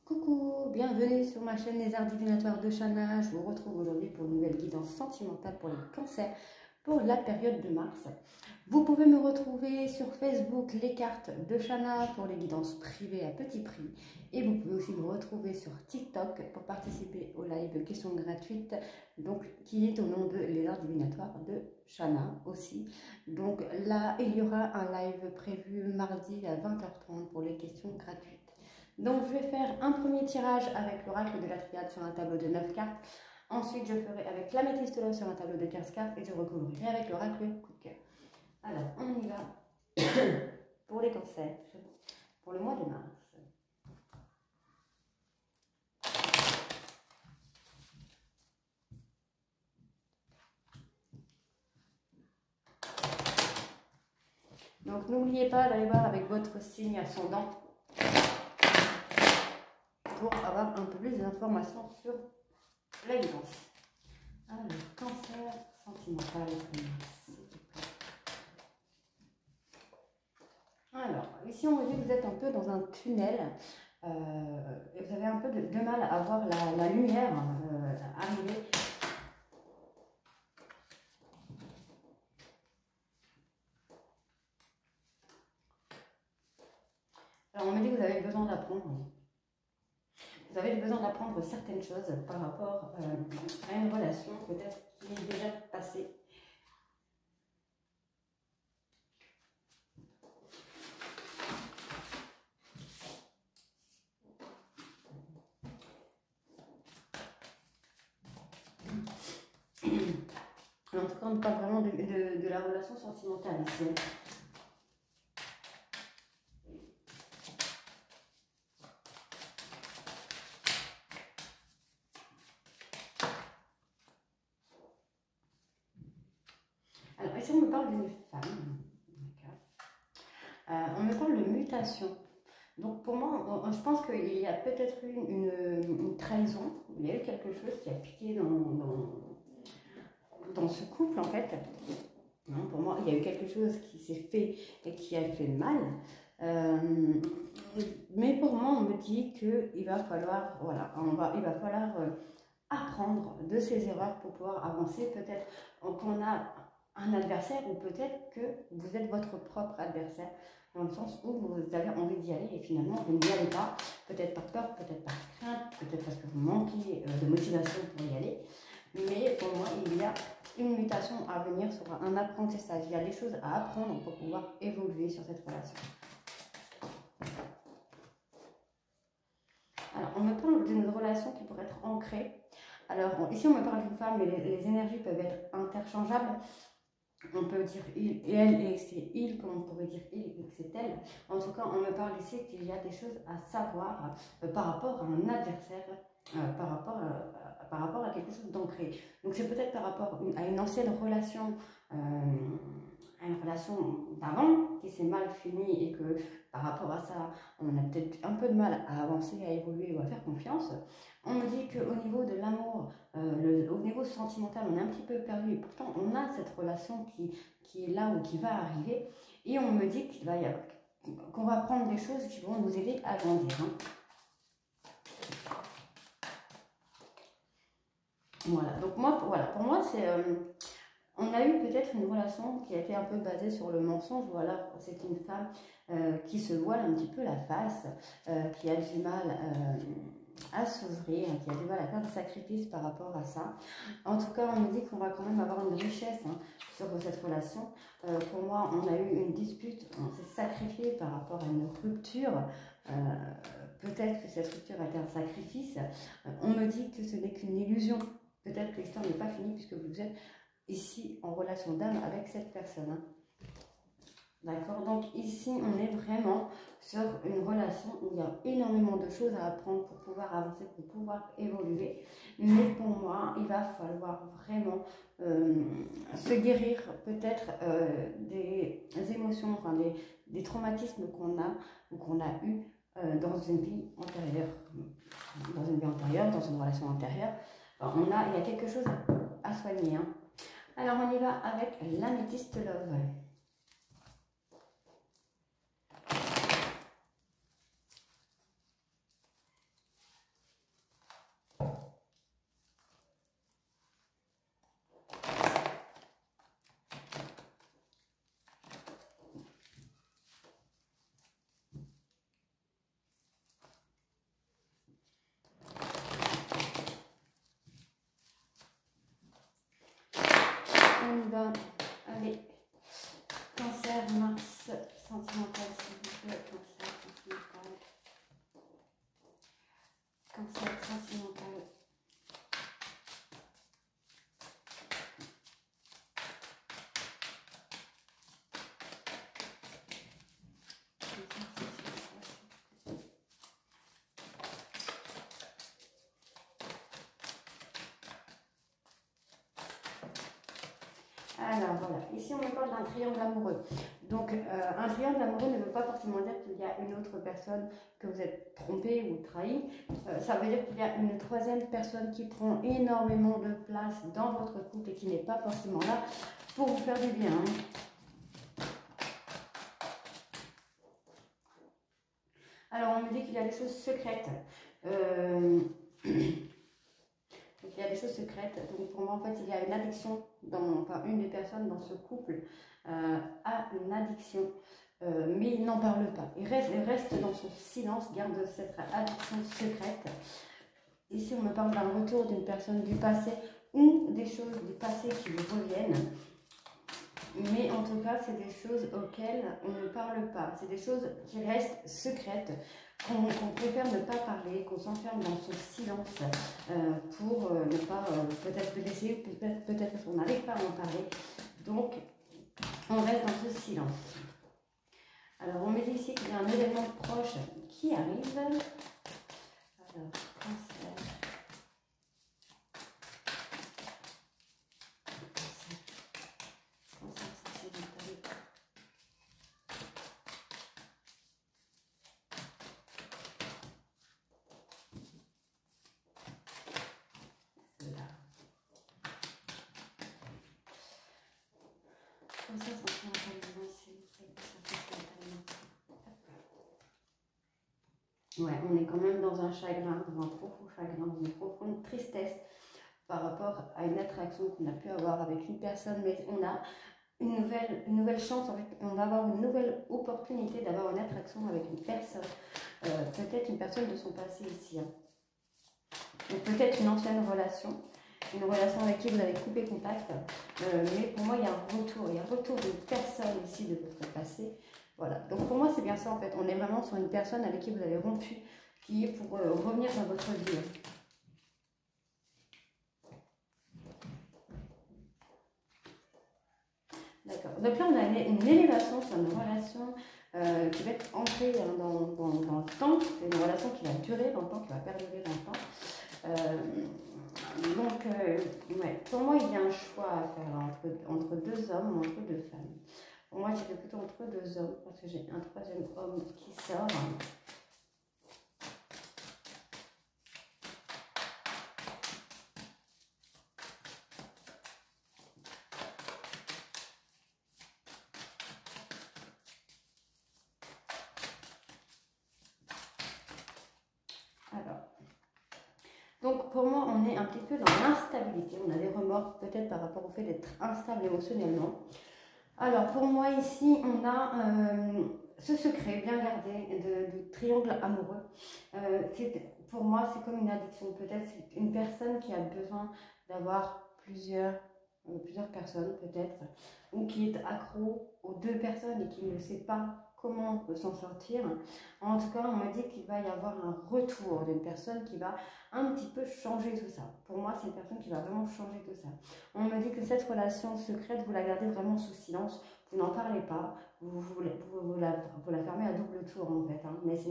Coucou, bienvenue sur ma chaîne Les Arts Divinatoires de Shana. Je vous retrouve aujourd'hui pour une nouvelle guidance sentimentale pour les cancers pour la période de mars. Vous pouvez me retrouver sur Facebook, les cartes de Shana pour les guidances privées à petit prix. Et vous pouvez aussi me retrouver sur TikTok pour participer au live questions gratuites, donc qui est au nom de Les Arts Divinatoires de Shana aussi. Donc là, il y aura un live prévu mardi à 20h30 pour les questions gratuites. Donc je vais faire un premier tirage avec l'oracle de la triade sur un tableau de 9 cartes. Ensuite je ferai avec l'améthyste love sur un tableau de 15 cartes et je recouvrirai avec l'oracle coup de cœur. Alors on y va pour les cancers pour le mois de mars. Donc n'oubliez pas d'aller voir avec votre signe ascendant pour avoir un peu plus d'informations sur la guidance. Alors, cancer sentimental. Alors, ici on me dit que vous êtes un peu dans un tunnel et vous avez un peu de mal à voir la lumière arriver. Alors, on me dit que vous avez besoin d'apprendre. Vous avez besoin d'apprendre certaines choses par rapport à une relation peut-être qui est déjà passée. En tout cas, on ne parle pas vraiment de la relation sentimentale ici. Alors ici, on me parle d'une femme. On me parle de mutation. Donc pour moi, je pense qu'il y a peut-être eu une trahison. Il y a eu quelque chose qui a piqué dans ce couple en fait. Non, pour moi, il y a eu quelque chose qui s'est fait et qui a fait mal. Mais pour moi, on me dit qu'il va falloir, voilà, il va falloir apprendre de ses erreurs pour pouvoir avancer. Peut-être qu'on a un adversaire ou peut-être que vous êtes votre propre adversaire, dans le sens où vous avez envie d'y aller et finalement vous n'y allez pas, peut-être par peur, peut-être par crainte, peut-être parce que vous manquez de motivation pour y aller. Mais pour moi, il y a une mutation à venir sur un apprentissage. Il y a des choses à apprendre pour pouvoir évoluer sur cette relation. Alors, on me parle d'une relation qui pourrait être ancrée. Alors, ici, on me parle d'une femme, mais les énergies peuvent être interchangeables. On peut dire il et elle, et c'est il, comme on pourrait dire il et que c'est elle. En tout cas, on me parle ici qu'il y a des choses à savoir par rapport à un adversaire, par rapport à quelque chose d'ancré. Donc, c'est peut-être par rapport à une ancienne relation, à une relation d'avant qui s'est mal finie et que par rapport à ça, on a peut-être un peu de mal à avancer, à évoluer ou à faire confiance. On me dit qu'au niveau de l'amour, au niveau sentimental, on est un petit peu perdu et pourtant on a cette relation qui est là ou qui va arriver. Et on me dit qu'on va prendre des choses qui vont nous aider à grandir. Voilà, donc pour moi, c'est... on a eu peut-être une relation qui a été un peu basée sur le mensonge. Voilà, c'est une femme qui se voile un petit peu la face, qui a du mal à s'ouvrir, qui a du mal à faire des sacrifices par rapport à ça. En tout cas, on me dit qu'on va quand même avoir une richesse sur cette relation. Pour moi, on a eu une dispute, on s'est sacrifié par rapport à une rupture. Peut-être que cette rupture a été un sacrifice. On me dit que ce n'est qu'une illusion. Peut-être que l'histoire n'est pas finie puisque vous êtes ici en relation d'âme avec cette personne. D'accord? Donc ici, on est vraiment sur une relation où il y a énormément de choses à apprendre pour pouvoir avancer, pour pouvoir évoluer. Mais pour moi, il va falloir vraiment se guérir peut-être des émotions, enfin des traumatismes qu'on a ou qu'on a eu dans une vie antérieure. Dans une vie antérieure, dans une relation antérieure. Il y a quelque chose à soigner. Alors on y va avec l'améthyste love. on y va. Allez, Cancer, Mars, sentimental, s'il vous plaît. Cancer, sentimental. Cancer, sentimental. Alors voilà, ici on me parle d'un triangle amoureux. Donc un triangle amoureux ne veut pas forcément dire qu'il y a une autre personne que vous êtes trompé ou trahi. Ça veut dire qu'il y a une troisième personne qui prend énormément de place dans votre couple et qui n'est pas forcément là pour vous faire du bien. Alors on me dit qu'il y a des choses secrètes. Donc, il y a des choses secrètes. Donc pour moi, en fait, il y a une addiction, enfin une des personnes dans ce couple a une addiction, mais il n'en parle pas. Il reste dans son silence, garde cette addiction secrète. Ici, on me parle d'un retour d'une personne du passé ou des choses du passé qui lui reviennent. Mais en tout cas, c'est des choses auxquelles on ne parle pas. C'est des choses qui restent secrètes, qu'on préfère ne pas parler, qu'on s'enferme dans ce silence pour ne pas peut-être blesser, peut-être parce qu'on n'arrive pas à en parler. Donc, on reste dans ce silence. Alors, on me dit ici qu'il y a un événement proche qui arrive. Alors, Cancer. Ouais, on est quand même dans un chagrin, dans un profond chagrin, dans une profonde tristesse par rapport à une attraction qu'on a pu avoir avec une personne, mais on a une nouvelle chance, en fait, on va avoir une nouvelle opportunité d'avoir une attraction avec une personne, peut-être une personne de son passé ici, hein. Peut-être une ancienne relation, une relation avec qui vous avez coupé contact, mais pour moi il y a un retour d'une personne ici de votre passé. Voilà, donc pour moi c'est bien ça en fait, on est vraiment sur une personne avec qui vous avez rompu, qui est pour revenir dans votre vie. D'accord, donc là on a une élévation sur une relation qui va être ancrée dans le temps, c'est une relation qui va durer dans le temps, qui va perdurer dans le temps. Ouais, pour moi il y a un choix à faire entre deux hommes ou entre deux femmes. Pour moi, j'étais plutôt entre deux hommes parce que j'ai un troisième homme qui sort. Alors, donc pour moi, on est un petit peu dans l'instabilité. On a des remords peut-être par rapport au fait d'être instable émotionnellement. Alors pour moi ici, on a ce secret bien gardé de triangle amoureux. Pour moi, c'est comme une addiction. Peut-être c'est une personne qui a besoin d'avoir plusieurs personnes peut-être, ou qui est accro aux deux personnes et qui ne sait pas comment s'en sortir. En tout cas, on m'a dit qu'il va y avoir un retour d'une personne qui va un petit peu changer tout ça. Pour moi, c'est une personne qui va vraiment changer tout ça. On me dit que cette relation secrète, vous la gardez vraiment sous silence, vous n'en parlez pas, vous la fermez à double tour en fait, hein, mais c'est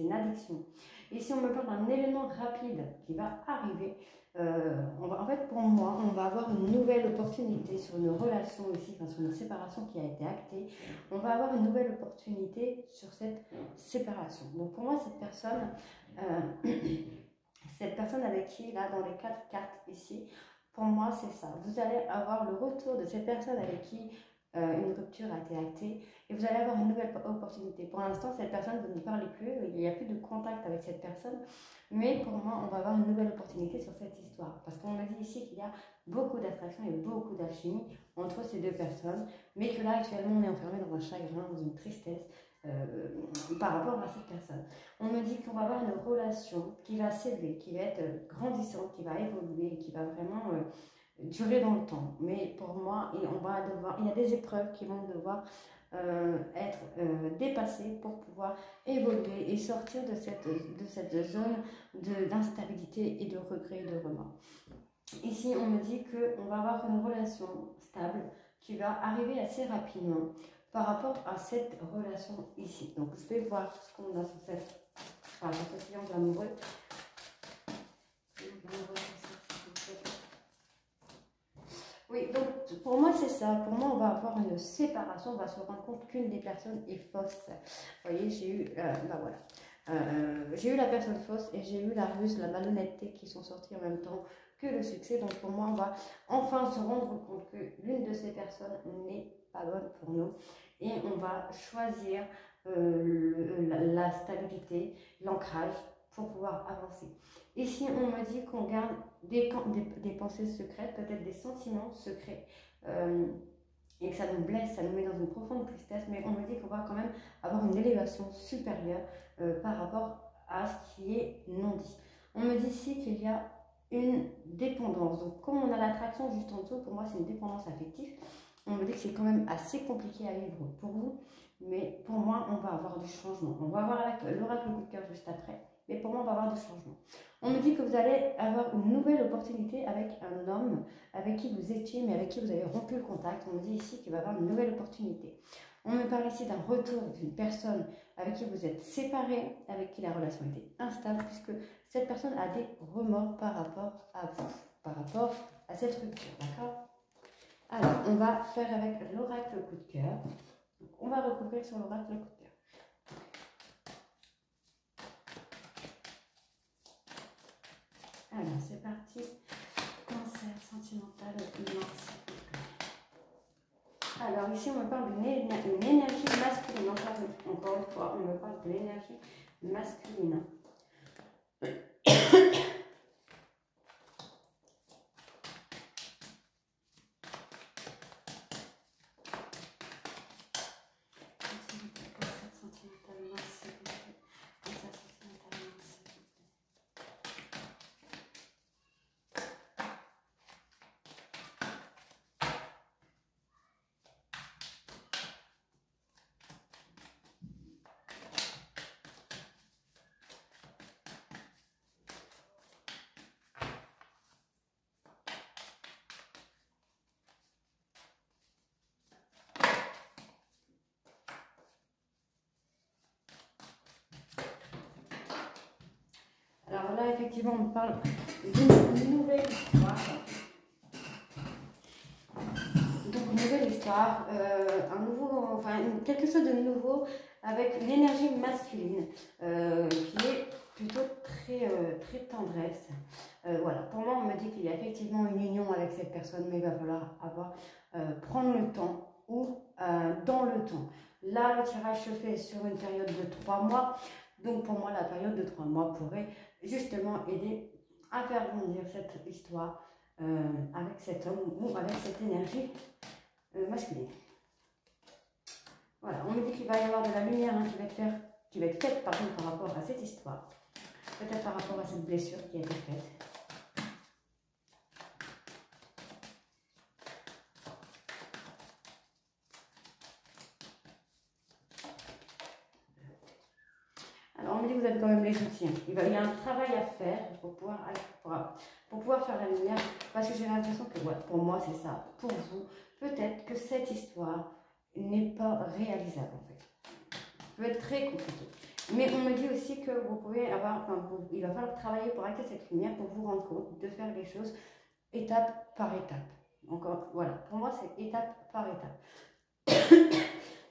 une addiction. Ici, on me parle d'un événement rapide qui va arriver. En fait, pour moi, on va avoir une nouvelle opportunité sur une relation ici, enfin, sur une séparation qui a été actée. On va avoir une nouvelle opportunité sur cette séparation. Donc pour moi, cette personne avec qui, là, dans les 4 cartes ici, pour moi, c'est ça. Vous allez avoir le retour de cette personne avec qui une rupture a été actée et vous allez avoir une nouvelle opportunité. Pour l'instant, cette personne, vous ne parlez plus, il n'y a plus de contact avec cette personne, mais pour moi, on va avoir une nouvelle opportunité sur cette histoire. Parce qu'on m'a dit ici qu'il y a beaucoup d'attraction et beaucoup d'alchimie entre ces deux personnes, mais que là, actuellement, on est enfermé dans un chagrin, dans une tristesse, par rapport à cette personne. On me dit qu'on va avoir une relation qui va s'élever, qui va être grandissante, qui va évoluer, qui va vraiment durer dans le temps. Mais pour moi, il y a des épreuves qui vont devoir être dépassées pour pouvoir évoluer et sortir de cette zone d'instabilité et de regret et de remords. Ici, on me dit qu'on va avoir une relation stable qui va arriver assez rapidement par rapport à cette relation ici. Donc, je vais voir ce qu'on a sur cette triangle amoureux. Oui, donc pour moi c'est ça. Pour moi on va avoir une séparation, on va se rendre compte qu'une des personnes est fausse. Vous voyez, j'ai eu, j'ai eu la personne fausse et j'ai eu la ruse, la malhonnêteté qui sont sortis en même temps que le succès. Donc pour moi on va enfin se rendre compte que l'une de ces personnes n'est pas bonne pour nous et on va choisir la stabilité, l'ancrage pour pouvoir avancer. Ici, on me dit qu'on garde des pensées secrètes, peut-être des sentiments secrets, et que ça nous blesse, ça nous met dans une profonde tristesse, mais on me dit qu'on va quand même avoir une élévation supérieure par rapport à ce qui est non dit. On me dit ici qu'il y a une dépendance. Donc, comme on a l'attraction juste en dessous, pour moi, c'est une dépendance affective. On me dit que c'est quand même assez compliqué à vivre pour vous, mais pour moi, on va avoir du changement. On va avoir l'oracle coup de cœur juste après, mais pour moi, on va avoir du changement. On me dit que vous allez avoir une nouvelle opportunité avec un homme avec qui vous étiez, mais avec qui vous avez rompu le contact. On me dit ici qu'il va y avoir une nouvelle opportunité. On me parle ici d'un retour d'une personne avec qui vous êtes séparés, avec qui la relation était instable, puisque cette personne a des remords par rapport à vous, par rapport à cette rupture, d'accord? Alors, on va faire avec l'oracle coup de cœur. On va recouvrir sur l'oracle coup de cœur. Alors, c'est parti. Cancer sentimental, Mars. Alors, ici, on me parle d'une énergie masculine. Encore une fois, on me parle de l'énergie masculine. Alors là, effectivement, on parle d'une nouvelle histoire. Donc, une nouvelle histoire, quelque chose de nouveau avec l'énergie masculine qui est plutôt très tendresse. Voilà, pour moi, on me dit qu'il y a effectivement une union avec cette personne, mais il va falloir prendre le temps ou dans le temps. Là, le tirage se fait sur une période de 3 mois. Donc, pour moi, la période de 3 mois pourrait justement aider à faire grandir cette histoire avec cet homme ou avec cette énergie masculine. Voilà, on me dit qu'il va y avoir de la lumière qui va être faite par rapport à cette histoire. Peut-être par rapport à cette blessure qui a été faite. Alors, on me dit que vous avez quand même les outils. Il y a un travail à faire pour pouvoir faire la lumière. Parce que j'ai l'impression que, ouais, pour moi, c'est ça. Pour vous, peut-être que cette histoire n'est pas réalisable, en fait. Ça peut être très compliqué. Mais on me dit aussi que vous pouvez il va falloir travailler pour arrêter cette lumière, pour vous rendre compte de faire les choses étape par étape. Encore, voilà, pour moi, c'est étape par étape.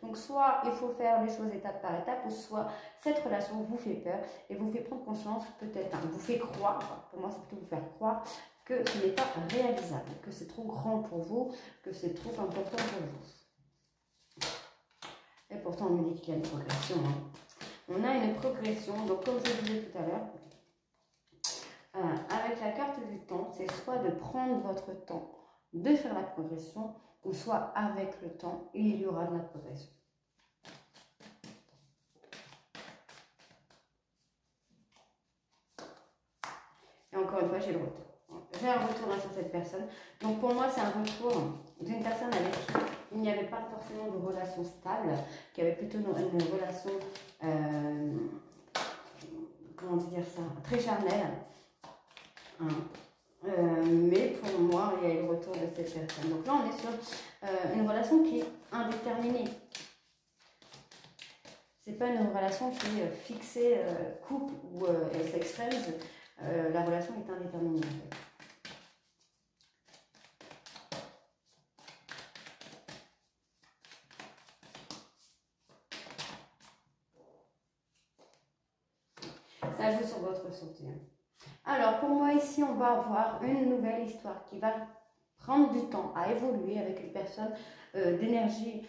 Donc, soit il faut faire les choses étape par étape, ou soit cette relation vous fait peur et vous fait prendre conscience, peut-être, vous fait croire, pour moi, c'est plutôt vous faire croire que ce n'est pas réalisable, que c'est trop grand pour vous, que c'est trop important pour vous. Et pourtant, on me dit qu'il y a une progression. On a une progression, donc comme je disais tout à l'heure, avec la carte du temps, c'est soit de prendre votre temps de faire la progression, ou soit avec le temps, il y aura de la progression. Et encore une fois, j'ai le retour. j'ai un retour là, sur cette personne. Donc pour moi, c'est un retour d'une personne avec qui il n'y avait pas forcément de relation stable, qui avait plutôt une relation, comment dire ça, très charnelle. Hein. Mais pour moi, il y a eu le retour de cette personne. Donc là, on est sur une relation qui est indéterminée. C'est pas une relation qui est fixée, couple ou sex friends. La relation est indéterminée en fait. Ça joue sur votre santé. Alors, pour moi, ici, on va avoir une nouvelle histoire qui va prendre du temps à évoluer avec une personne d'énergie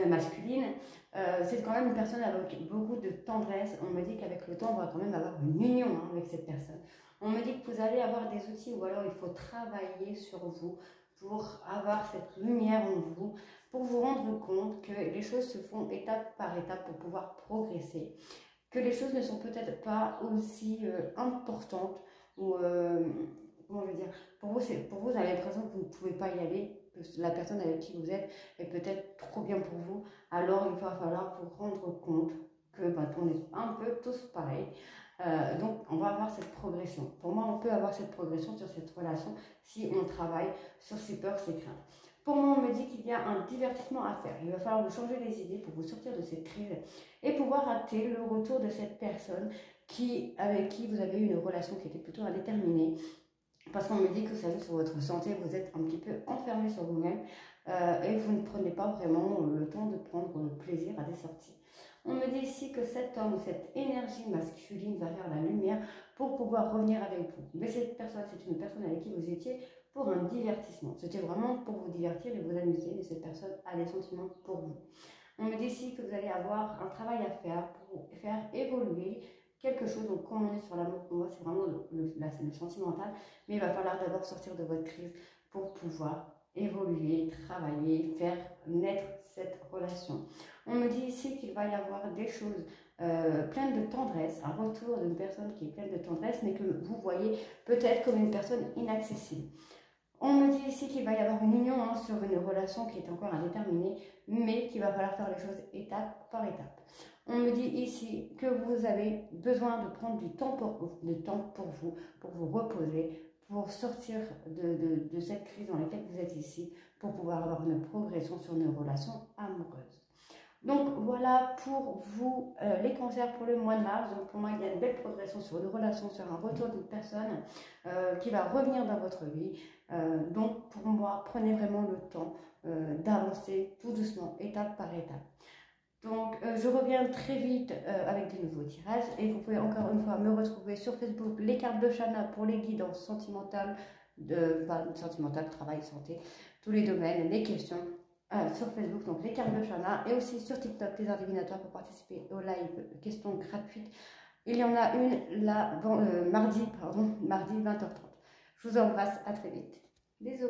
masculine. C'est quand même une personne avec beaucoup de tendresse. On me dit qu'avec le temps, on va quand même avoir une union avec cette personne. On me dit que vous allez avoir des outils ou alors il faut travailler sur vous pour avoir cette lumière en vous, pour vous rendre compte que les choses se font étape par étape pour pouvoir progresser. Que les choses ne sont peut-être pas aussi importantes ou comment je veux dire, pour vous avez l'impression que vous ne pouvez pas y aller, que la personne avec qui vous êtes est peut-être trop bien pour vous, alors il va falloir vous rendre compte que bah, on est un peu tous pareils. Donc on va avoir cette progression. Pour moi, on peut avoir cette progression sur cette relation si on travaille sur ses peurs, ses craintes. Pour moi, on me dit qu'il y a un divertissement à faire. Il va falloir vous changer les idées pour vous sortir de cette crise et pouvoir hâter le retour de cette personne avec qui vous avez eu une relation qui était plutôt indéterminée. Parce qu'on me dit que ça joue sur votre santé, vous êtes un petit peu enfermé sur vous-même et vous ne prenez pas vraiment le temps de prendre le plaisir à des sorties. On me dit ici que cet homme ou cette énergie masculine va faire la lumière pour pouvoir revenir avec vous. Mais cette personne, c'est une personne avec qui vous étiez pour un divertissement. C'était vraiment pour vous divertir et vous amuser, mais cette personne a des sentiments pour vous. On me dit ici que vous allez avoir un travail à faire pour faire évoluer quelque chose. Donc, comme on est sur l'amour, pour moi, c'est vraiment le sentimental. Mais il va falloir d'abord sortir de votre crise pour pouvoir évoluer, travailler, faire naître cette relation. On me dit ici qu'il va y avoir des choses pleines de tendresse, un retour d'une personne qui est pleine de tendresse, mais que vous voyez peut-être comme une personne inaccessible. On me dit ici qu'il va y avoir une union sur une relation qui est encore indéterminée, mais qu'il va falloir faire les choses étape par étape. On me dit ici que vous avez besoin de prendre du temps pour vous reposer, pour sortir de cette crise dans laquelle vous êtes ici, pour pouvoir avoir une progression sur une relation amoureuse. Donc voilà pour vous les cancers pour le mois de mars. Donc pour moi, il y a une belle progression sur une relation, sur un retour d'une personne qui va revenir dans votre vie. Donc pour moi, prenez vraiment le temps d'avancer tout doucement, étape par étape. Donc je reviens très vite avec des nouveaux tirages et vous pouvez encore une fois me retrouver sur Facebook, les cartes de Shana pour les guidances sentimentales, travail, santé, tous les domaines, les questions. Sur Facebook, donc les cartes de Shana, et aussi sur TikTok, les arts divinatoires pour participer au live questions gratuites. Il y en a une là, mardi 20h30. Je vous embrasse, à très vite. Bisous.